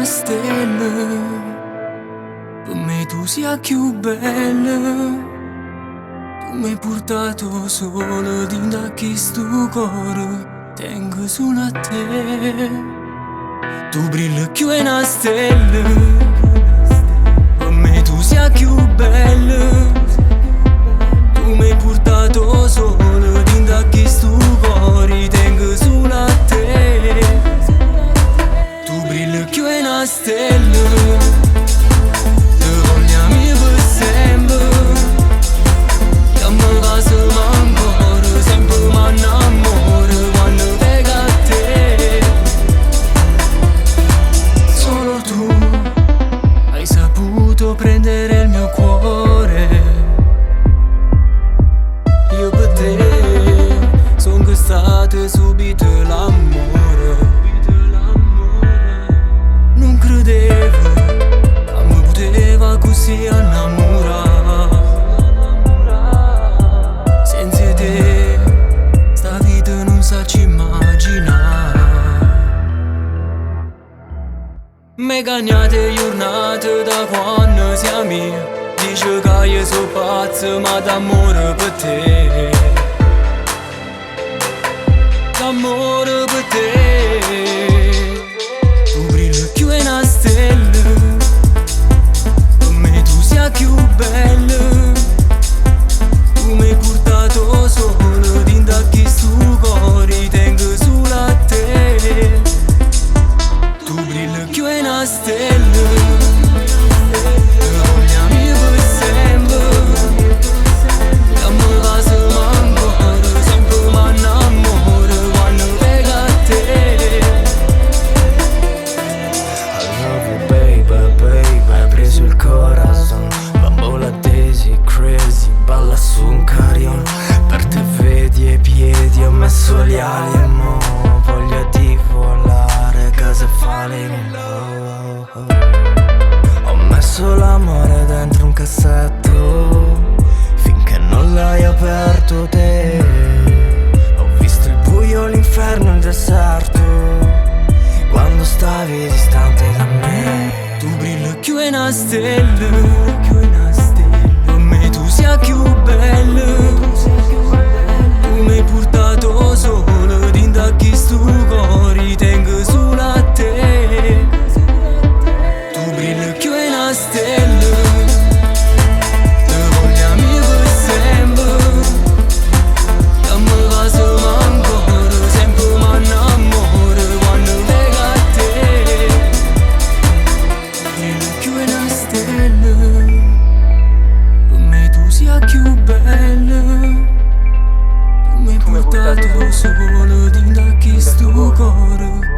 stella, per me tu sia più bella. Tu mi hai portato solo dentro a questo cuore, tengo solo a te. Tu brilli più è una stella, per me tu sia più bella. Tu mi hai portato solo dentro a questo cuore, tengo solo a te. Tu brilli più è una stella, te vogliamo per sempre. Chiamo casa ma ancora, sempre mi innamoro quando vengo a te. Solo tu hai saputo prendere il mio cuore. Io per te sono stato subito l'amore. Non credevo che mi poteva così innamorare. Senza te sta vita non sa ci immaginare. Me cagnate giornate da quando siamo. Dice che io sono pazzo ma d'amore per te. D'amore per te. Tu brilli più è una stella, per me tu sia più bella. Tu mi hai portato solo dentro a questo cuore, tengo solo a te. Tu brilli più è una stella, gli ali e mo voglio di volare, che se fa ho messo l'amore dentro un cassetto finché non l'hai aperto te. Ho visto il buio, l'inferno, il deserto quando stavi distante da me. Tu brilli più è una stella, per me tu sia più bella. Tu mi hai portato solo dentro a questo cuore, tengo solo a te. Tu brilli più è una stella, te vogliamo per sempre. Chiamo casa ma ancora, sempre mi innamoro quando vengo a te. Tu brilli più è una stella, per me tu sia più bella. Mi hai portato solo dentro a questo cuore.